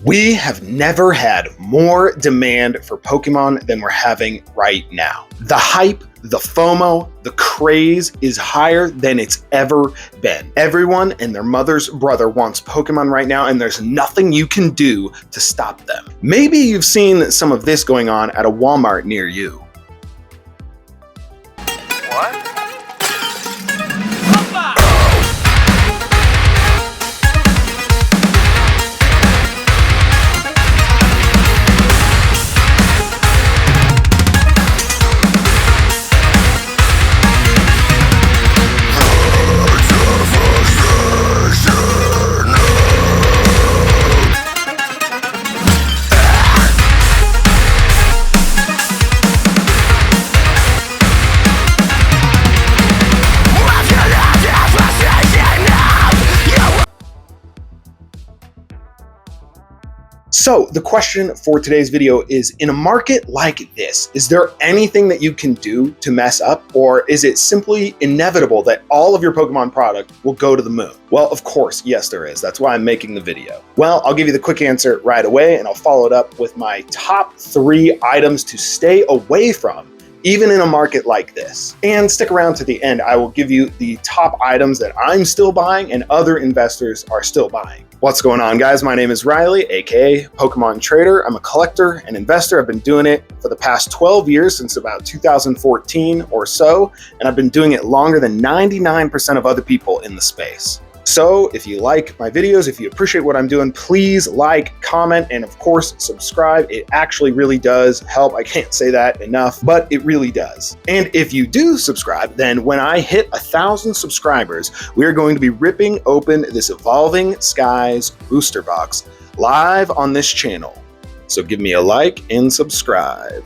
We have never had more demand for Pokemon than we're having right now. The hype, the FOMO, the craze is higher than it's ever been. Everyone and their mother's brother wants Pokemon right now, and there's nothing you can do to stop them. Maybe you've seen some of this going on at a Walmart near you. What? So the question for today's video is, in a market like this, is there anything that you can do to mess up, or is it simply inevitable that all of your Pokemon product will go to the moon? Well, of course, yes, there is. That's why I'm making the video. Well, I'll give you the quick answer right away, and I'll follow it up with my top 3 items to stay away from, even in a market like this. And stick around to the end. I will give you the top items that I'm still buying and other investors are still buying. What's going on, guys? My name is Riley, aka Pokemon Trader. I'm a collector and investor. I've been doing it for the past 12 years, since about 2014 or so, and I've been doing it longer than 99% of other people in the space. So if you like my videos, if you appreciate what I'm doing, please like, comment, and of course, subscribe. It actually really does help. I can't say that enough, but it really does. And if you do subscribe, then when I hit 1,000 subscribers, we are going to be ripping open this Evolving Skies booster box live on this channel. So give me a like and subscribe.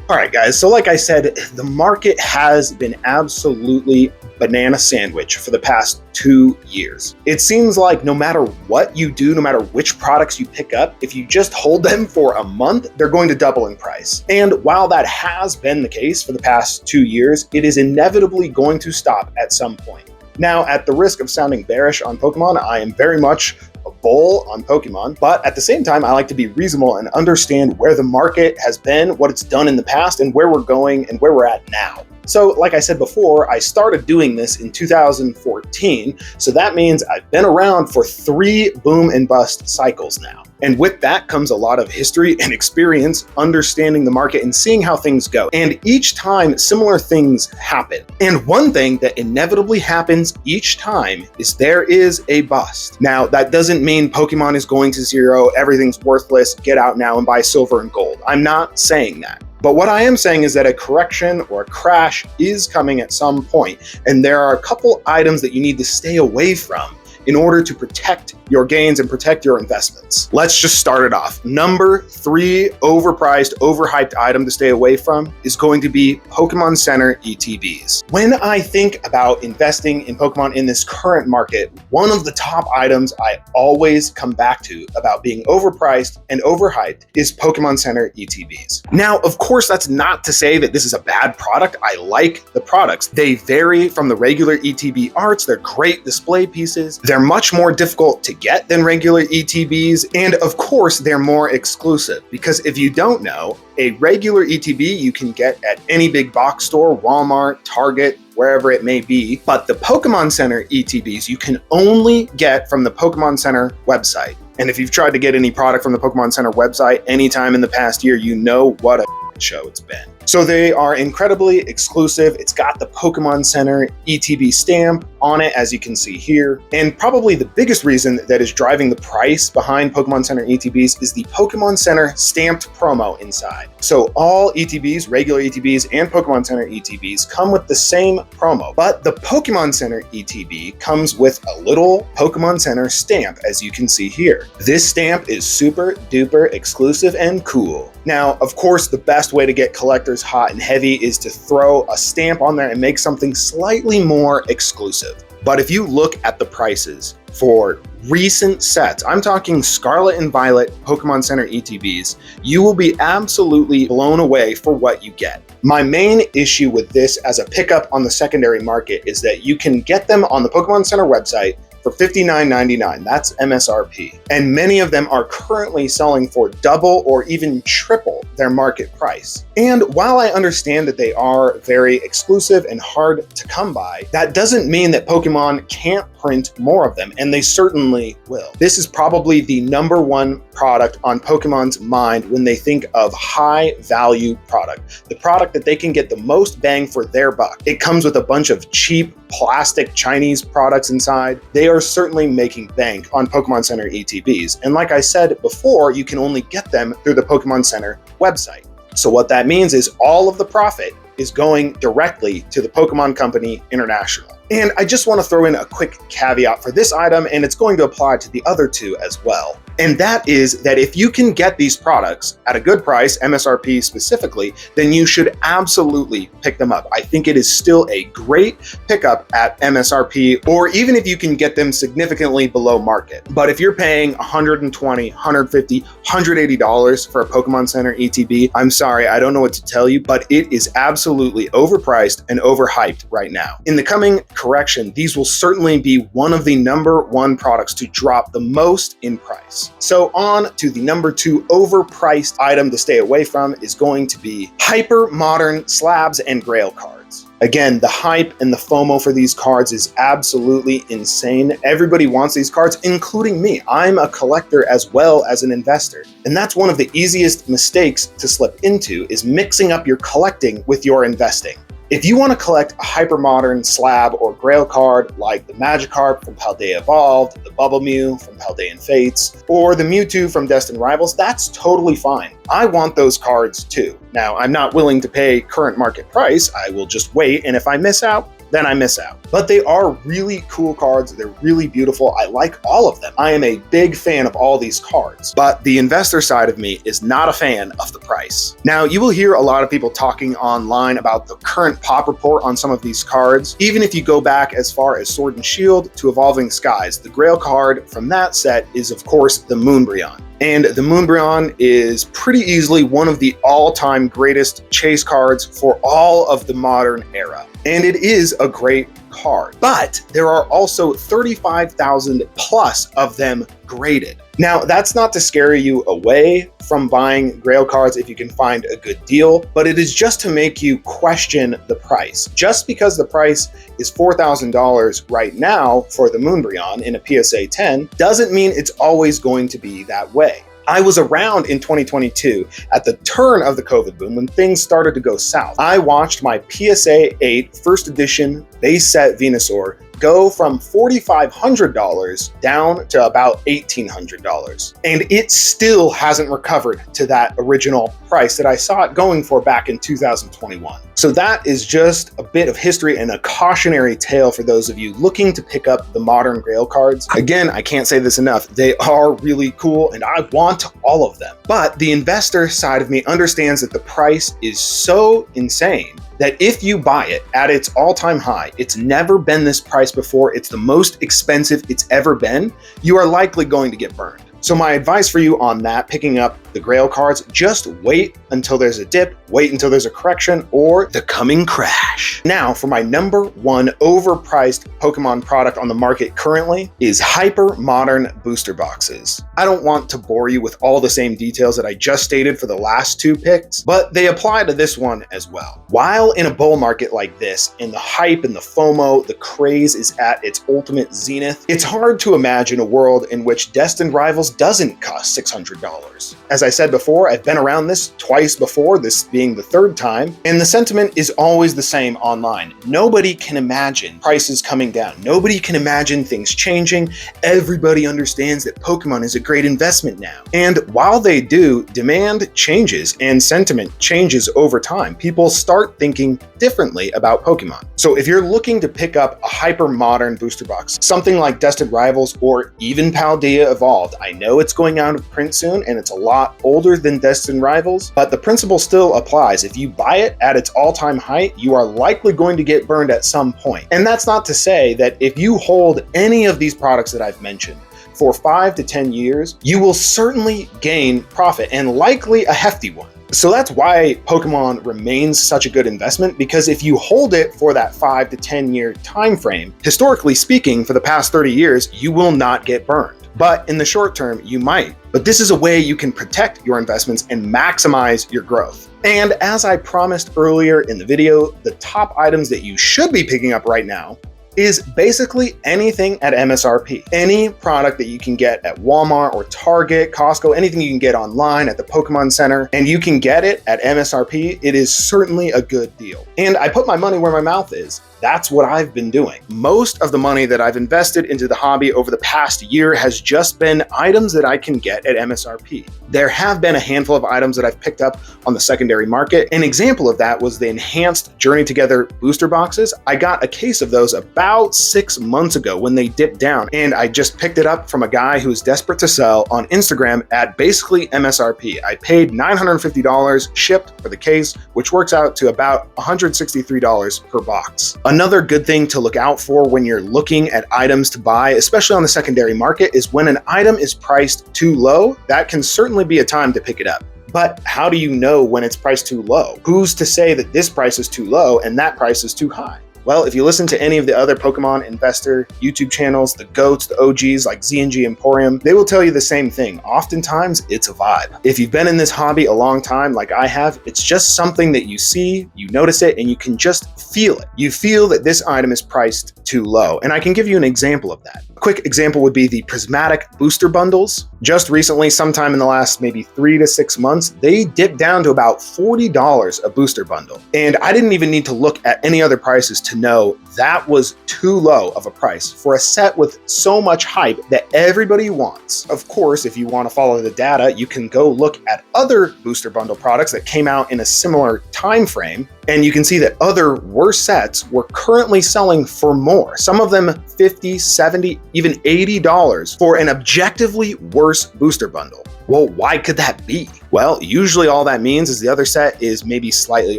All right, guys, so like I said, the market has been absolutely banana sandwich for the past 2 years. It seems like no matter what you do, no matter which products you pick up, if you just hold them for a month, they're going to double in price. And while that has been the case for the past 2 years, it is inevitably going to stop at some point. Now, at the risk of sounding bearish on Pokemon, I am very much a bull on Pokemon, but at the same time, I like to be reasonable and understand where the market has been, what it's done in the past, and where we're going and where we're at now. So like I said before, I started doing this in 2014, so that means I've been around for 3 boom and bust cycles now. And with that comes a lot of history and experience understanding the market and seeing how things go. And each time similar things happen. And one thing that inevitably happens each time is there is a bust. Now, that doesn't mean Pokemon is going to zero, everything's worthless, get out now and buy silver and gold. I'm not saying that. But what I am saying is that a correction or a crash is coming at some point, and there are a couple items that you need to stay away from in order to protect your gains and protect your investments. Let's just start it off. Number 3 overpriced, overhyped item to stay away from is going to be Pokemon Center ETBs. When I think about investing in Pokemon in this current market, one of the top items I always come back to about being overpriced and overhyped is Pokemon Center ETBs. Now, of course, that's not to say that this is a bad product. I like the products. They vary from the regular ETB arts. They're great display pieces. They're much more difficult to get than regular ETBs, and of course they're more exclusive, because if you don't know, a regular ETB you can get at any big box store, Walmart, Target, wherever it may be, but the Pokemon Center ETBs you can only get from the Pokemon Center website. And if you've tried to get any product from the Pokemon Center website anytime in the past year, you know what a show it's been. So they are incredibly exclusive. It's got the Pokemon Center ETB stamp on it, as you can see here. And probably the biggest reason that is driving the price behind Pokemon Center ETBs is the Pokemon Center stamped promo inside. So all ETBs, regular ETBs and Pokemon Center ETBs come with the same promo, but the Pokemon Center ETB comes with a little Pokemon Center stamp, as you can see here. This stamp is super duper exclusive and cool. Now, of course, the best way to get collectors hot and heavy is to throw a stamp on there and make something slightly more exclusive. But if you look at the prices for recent sets, I'm talking Scarlet and Violet Pokemon Center ETBs, you will be absolutely blown away for what you get. My main issue with this as a pickup on the secondary market is that you can get them on the Pokemon Center website for $59.99. That's MSRP. And many of them are currently selling for double or even triple their market price. And while I understand that they are very exclusive and hard to come by, that doesn't mean that Pokemon can't print more of them, and they certainly will. This is probably the #1 product on Pokemon's mind when they think of high value product, the product that they can get the most bang for their buck. It comes with a bunch of cheap plastic Chinese products inside. They are certainly making bank on Pokemon Center ETBs. And like I said before, you can only get them through the Pokemon Center website. So what that means is all of the profit is going directly to the Pokemon Company International. And I just want to throw in a quick caveat for this item, and it's going to apply to the other two as well. And that is that if you can get these products at a good price, MSRP specifically, then you should absolutely pick them up. I think it is still a great pickup at MSRP, or even if you can get them significantly below market. But if you're paying $120, $150, $180 for a Pokemon Center ETB, I'm sorry, I don't know what to tell you, but it is absolutely overpriced and overhyped right now. In the coming correction, these will certainly be one of the #1 products to drop the most in price. So on to the #2 overpriced item to stay away from is going to be hyper modern slabs and grail cards. Again, the hype and the FOMO for these cards is absolutely insane. Everybody wants these cards, including me. I'm a collector as well as an investor. And that's one of the easiest mistakes to slip into, is mixing up your collecting with your investing. If you want to collect a hypermodern slab or grail card like the Magikarp from Paldea Evolved, the Bubble Mew from Paldean Fates, or the Mewtwo from Destined Rivals, that's totally fine. I want those cards too. Now, I'm not willing to pay current market price. I will just wait, and if I miss out, then I miss out. But they are really cool cards. They're really beautiful. I like all of them. I am a big fan of all these cards, but the investor side of me is not a fan of the price. Now, you will hear a lot of people talking online about the current pop report on some of these cards. Even if you go back as far as Sword and Shield to Evolving Skies, the grail card from that set is, of course, the Moonbryon. And the Moonbryon is pretty easily one of the all-time greatest chase cards for all of the modern era. And it is a great card. But there are also 35,000 plus of them graded. Now, that's not to scare you away from buying grail cards if you can find a good deal, but it is just to make you question the price. Just because the price is $4,000 right now for the Moonbryon in a PSA 10 doesn't mean it's always going to be that way. I was around in 2022 at the turn of the COVID boom when things started to go south. I watched my PSA 8 first edition base set Venusaur go from $4,500 down to about $1,800. And it still hasn't recovered to that original price that I saw it going for back in 2021. So that is just a bit of history and a cautionary tale for those of you looking to pick up the modern grail cards. Again, I can't say this enough. They are really cool and I want all of them. But the investor side of me understands that the price is so insane that if you buy it at its all-time high, it's never been this price before, it's the most expensive it's ever been, you are likely going to get burned. So my advice for you on that, picking up the grail cards, just wait until there's a dip, wait until there's a correction, or the coming crash. Now, for my #1 overpriced Pokemon product on the market currently is hyper modern booster boxes. I don't want to bore you with all the same details that I just stated for the last two picks, but they apply to this one as well. While in a bull market like this, and the hype and the FOMO, the craze is at its ultimate zenith, it's hard to imagine a world in which Destined Rivals doesn't cost $600. As I said before, I've been around this twice before, this being the third time, and the sentiment is always the same online. Nobody can imagine prices coming down. Nobody can imagine things changing. Everybody understands that Pokemon is a great investment now. And while they do, demand changes and sentiment changes over time. People start thinking differently about Pokemon. So if you're looking to pick up a hyper modern booster box, something like Destined Rivals or even Paldea Evolved, I know it's going out of print soon and it's a lot older than Destined Rivals, but the principle still applies. If you buy it at its all-time height, you are likely going to get burned at some point. And that's not to say that if you hold any of these products that I've mentioned for 5 to 10 years, you will certainly gain profit and likely a hefty one. So that's why Pokemon remains such a good investment, because if you hold it for that 5 to 10 year time frame, historically speaking, for the past 30 years, you will not get burned. But in the short term, you might. But this is a way you can protect your investments and maximize your growth. And as I promised earlier in the video, the top items that you should be picking up right now is basically anything at MSRP. Any product that you can get at Walmart or Target, Costco, anything you can get online at the Pokemon Center, and you can get it at MSRP, it is certainly a good deal. And I put my money where my mouth is. That's what I've been doing. Most of the money that I've invested into the hobby over the past year has just been items that I can get at MSRP. There have been a handful of items that I've picked up on the secondary market. An example of that was the enhanced Journey Together booster boxes. I got a case of those about 6 months ago when they dipped down, and I just picked it up from a guy who's desperate to sell on Instagram at basically MSRP. I paid $950 shipped for the case, which works out to about $163 per box. Another good thing to look out for when you're looking at items to buy, especially on the secondary market, is when an item is priced too low. That can certainly be a time to pick it up. But how do you know when it's priced too low? Who's to say that this price is too low and that price is too high? Well, if you listen to any of the other Pokemon investor YouTube channels, the GOATs, the OGs like ZNG Emporium, they will tell you the same thing. Oftentimes, it's a vibe. If you've been in this hobby a long time, like I have, it's just something that you see, you notice it, and you can just feel it. You feel that this item is priced too low. And I can give you an example of that. A quick example would be the prismatic booster bundles. Just recently, sometime in the last maybe 3 to 6 months, they dipped down to about $40 a booster bundle. And I didn't even need to look at any other prices to know that was too low of a price for a set with so much hype that everybody wants. Of course, if you want to follow the data, you can go look at other booster bundle products that came out in a similar time frame, and you can see that other worse sets were currently selling for more. Some of them $50, $70, even $80 for an objectively worse booster bundle. Well, why could that be? Well, usually all that means is the other set is maybe slightly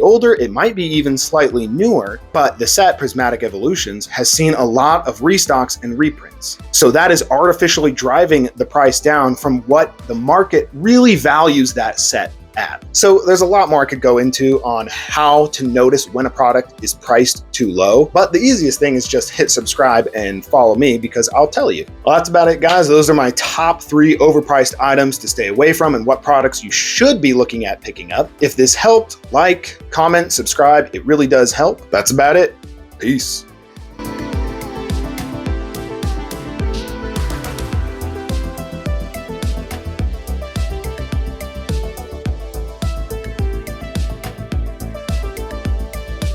older, it might be even slightly newer, but the set Prismatic Evolutions has seen a lot of restocks and reprints. So that is artificially driving the price down from what the market really values that set at. So there's a lot more I could go into on how to notice when a product is priced too low, but the easiest thing is just hit subscribe and follow me because I'll tell you. Well, that's about it, guys. Those are my top 3 overpriced items to stay away from and what products you should be looking at picking up. If this helped, like, comment, subscribe. It really does help. That's about it. Peace.